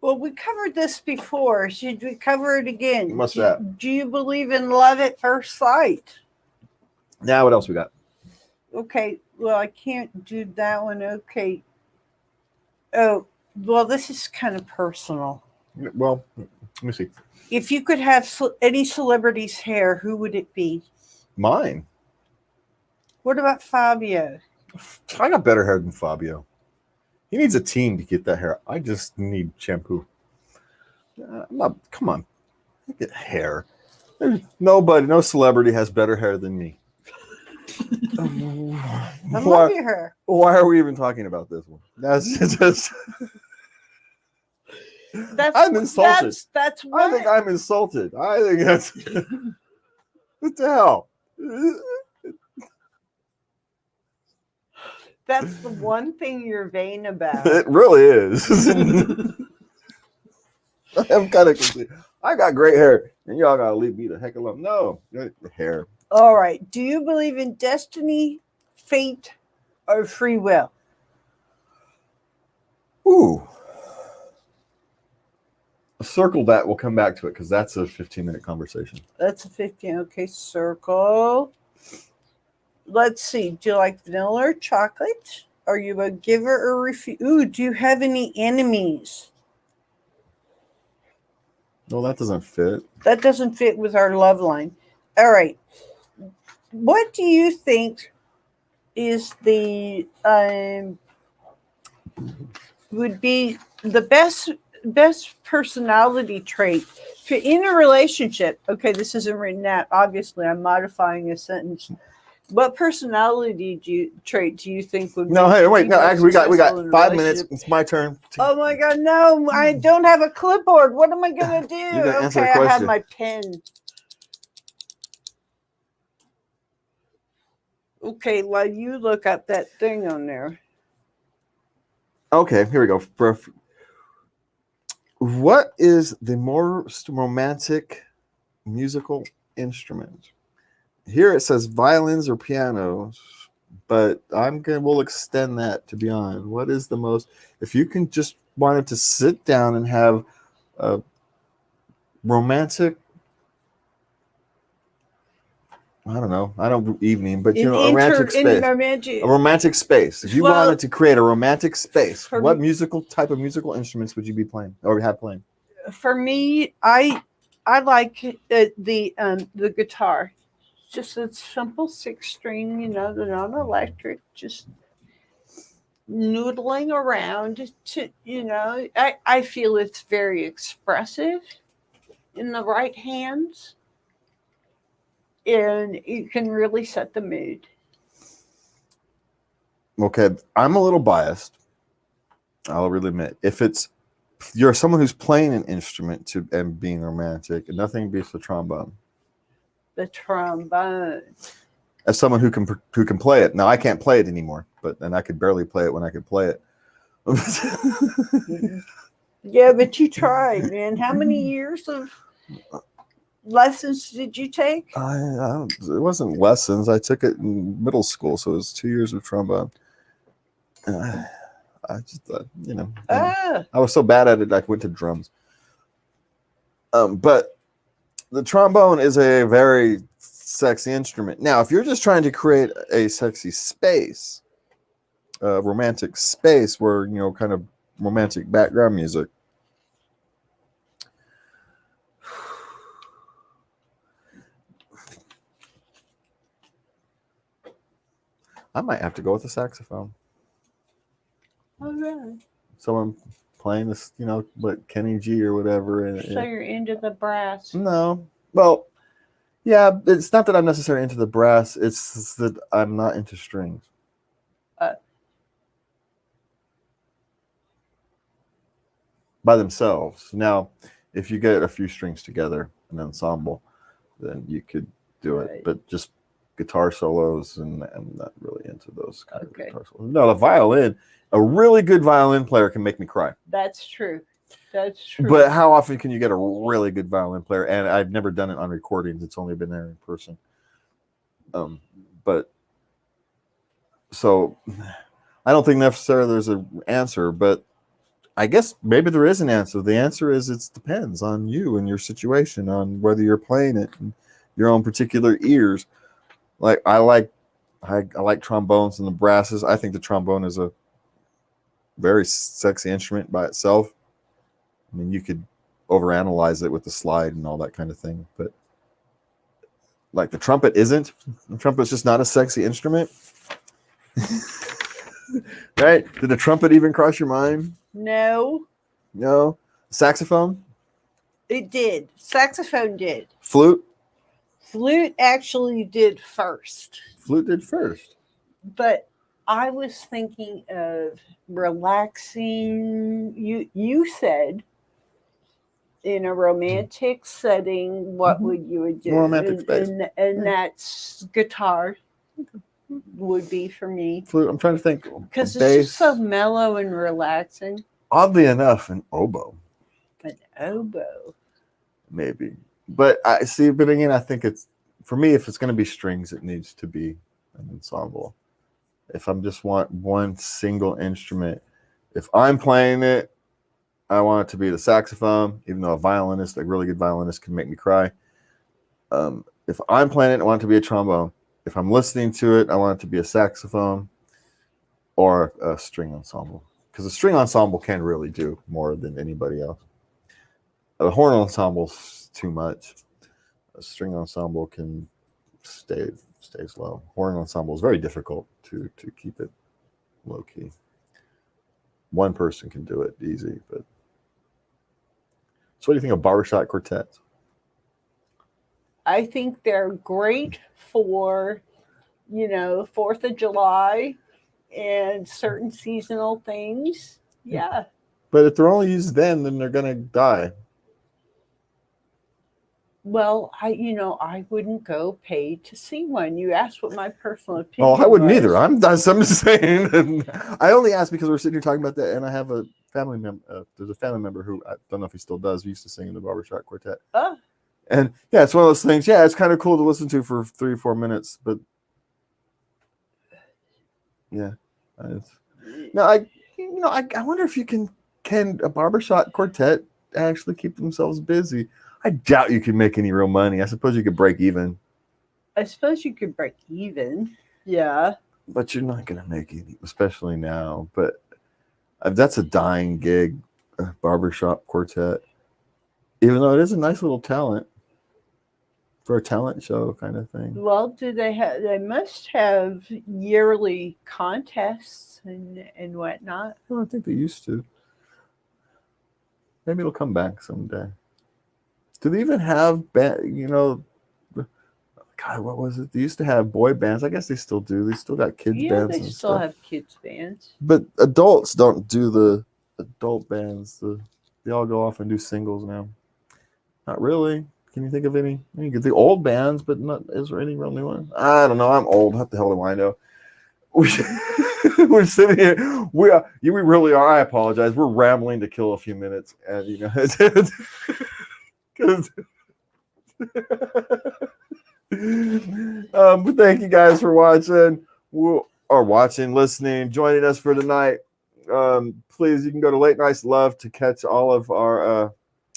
Well, we covered this before. Should we cover it again? What's that? Do you believe in love at first sight? Now, what else we got? Okay, well, I can't do that one. Okay. Oh, well, this is kind of personal. Well, let me see. If you could have any celebrity's hair, who would it be? Mine. What about Fabio? I got better hair than Fabio. He needs a team to get that hair. I just need shampoo. Come on. I get hair. There's nobody, no celebrity has better hair than me. I love your hair. Why are we even talking about this one? That's just. I'm insulted. That's I what. think I'm insulted. I think that's. What the hell? That's the one thing you're vain about. It really is. I'm kind of confused. I got great hair, and y'all gotta leave me the heck alone. No, the hair. All right. Do you believe in destiny, fate, or free will? Ooh. Circle that. We'll come back to it because that's a 15-minute conversation. That's a 15. Okay, circle. Let's see. Do you like vanilla or chocolate? Are you a giver or refuse? Ooh, do you have any enemies? No, that doesn't fit. That doesn't fit with our love line. All right. What do you think is the would be the best personality trait in a relationship? Okay, this isn't written out. Obviously, I'm modifying a sentence. What personality trait do you think would? No, hey, wait. be No, most actually, we got successful in a 5 minutes. relationship? It's my turn. Oh my God, no! I don't have a clipboard. What am I gonna do? You're gonna answer Okay, the I have question. my pen. Okay, while you look up that thing on there. Okay, here we go. What is the most romantic musical instrument? Here it says violins or pianos, but we'll extend that to beyond. What is the most, if you can just wanted to sit down and have a romantic, I don't know, evening, but a romantic space. A romantic space. If you wanted to create a romantic space, what type of musical instruments would you be playing or have playing? For me, I like the guitar. Just a simple 6-string, they're not electric, just noodling around I feel it's very expressive in the right hands, and you can really set the mood. Okay, I'm a little biased, I'll really admit. If you're someone who's playing an instrument and being romantic, nothing beats the trombone. The trombone. As someone who can play it. Now I can't play it anymore, and I could barely play it when I could play it. Yeah, but you tried, man. How many years of lessons did you take? It wasn't lessons. I took it in middle school, so it was 2 years of trombone. I just thought, I was so bad at it, I went to drums. But the trombone is a very sexy instrument. Now, if you're just trying to create a sexy space, a romantic space where, kind of romantic background music, I might have to go with the saxophone. Oh, really? Someone playing this, what Kenny G or whatever. And, So you're into the brass. no, well, yeah, it's not that I'm necessarily into the brass. It's that I'm not into strings. Uh. By themselves. Now, if you get a few strings together, an ensemble, then you could do it. Right. But just guitar solos, and I'm not really into those kind of Okay. guitar solos. No, the violin, a really good violin player can make me cry. That's true. That's true. But how often can you get a really good violin player? And I've never done it on recordings. It's only been there in person. But so I don't think necessarily there's an answer, but I guess maybe there is an answer. The answer is it depends on you and your situation, on whether you're playing it in your own particular ears. Like I like trombones and the brasses. I think the trombone is a very sexy instrument by itself. I mean, you could overanalyze it with the slide and all that kind of thing, but like the trumpet isn't. The trumpet's just not a sexy instrument. Right? Did the trumpet even cross your mind? No, No. Saxophone? it did. Saxophone did. Flute? Flute actually did first. Flute did first. But I was thinking of relaxing. You said in a romantic setting, what would you would do? Romantic space. And that's guitar would be for me. Flute. I'm trying to think. Because it's Bass. just so mellow and relaxing. Oddly enough, an oboe, An oboe. maybe. But I see. But again, I think it's for me. If it's going to be strings, it needs to be an ensemble. If I'm just want one single instrument, if I'm playing it, I want it to be the saxophone. Even though a really good violinist, can make me cry. If I'm playing it, I want it to be a trombone. If I'm listening to it, I want it to be a saxophone or a string ensemble. Because a string ensemble can really do more than anybody else. A horn ensemble's too much. A string ensemble can stays low. Horn ensemble is very difficult to keep it low key. One person can do it easy, but so what do you think of barbershop quartets? I think they're great for, 4th of July and certain seasonal things. Yeah. But if they're only used then they're gonna die. Well, I wouldn't go pay to see one. You asked what my personal opinion Well, I wouldn't was. either. I'm just saying. I only asked because we're sitting here talking about that, and I have a family member. There's a family member who I don't know if he still does. We used to sing in the barbershop quartet. Oh. And yeah, it's one of those things. Yeah, it's kind of cool to listen to for 3 or 4 minutes, but yeah, I wonder if you can a barbershop quartet actually keep themselves busy. I doubt you can make any real money. I suppose you could break even. I suppose you could break even. Yeah. But you're not going to make any, especially now. But that's a dying gig, barbershop quartet. Even though it is a nice little talent for a talent show kind of thing. Well, they must have yearly contests and whatnot. I don't think they used to. Maybe it'll come back someday. Do they even have God, what was it? They used to have boy bands. I guess they still do. They still got kids bands. They and still stuff. have kids bands. But adults don't do the adult bands. They all go off and do singles now. Not really. Can you think of any? You could think old bands, but not. Is there any real new one? I don't know. I'm old. What the hell do I know? We're sitting here. We really are. I apologize. We're rambling to kill a few minutes, and but thank you guys for watching, listening, joining us for tonight. Please, you can go to Late Nights Love to catch all of our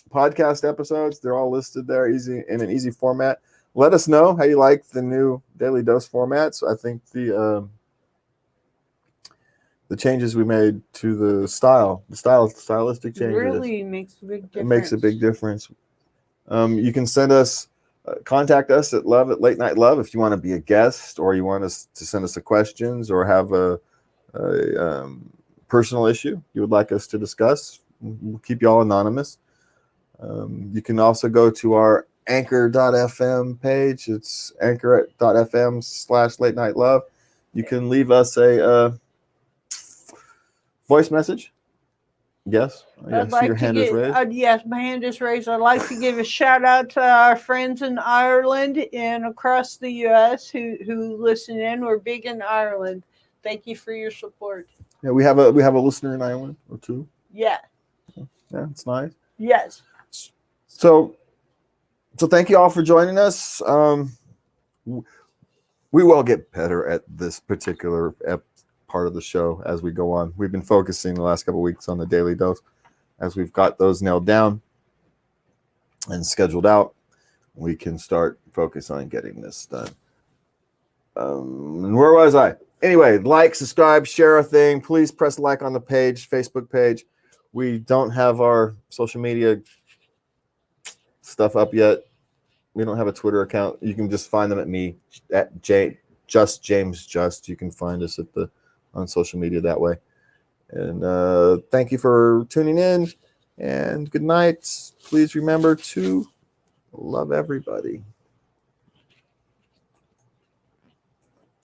podcast episodes. They're all listed there, easy in an easy format. Let us know how you like the new Daily Dose formats. I think the changes we made to the stylistic changes Really makes a big difference. It makes a big difference. You can send us, contact us at Late Night Love if you want to be a guest, or you want us to send us questions, or have a personal issue you would like us to discuss. We'll keep y'all anonymous. You can also go to our anchor.fm page. It's anchor.fm/late night love. You can leave us a voice message. Yes. I'd like Your to hand is raised. yes, my hand is raised. I'd like to give a shout out to our friends in Ireland and across the U.S. who listen in. We're big in Ireland. Thank you for your support. Yeah, we have a listener in Ireland or two. Yeah. Yeah, it's nice. Yes. So thank you all for joining us. We will get better at this particular part of the show as we go on. We've been focusing the last couple of weeks on the daily dose. As we've got those nailed down and scheduled out, we can start focus on getting this done. And where was I? Anyway, like, subscribe, share our thing. Please press like on the page, Facebook page. We don't have our social media stuff up yet. We don't have a Twitter account. You can just find them at me at James Just. You can find us on social media that way. And thank you for tuning in. And good night. Please remember to love everybody.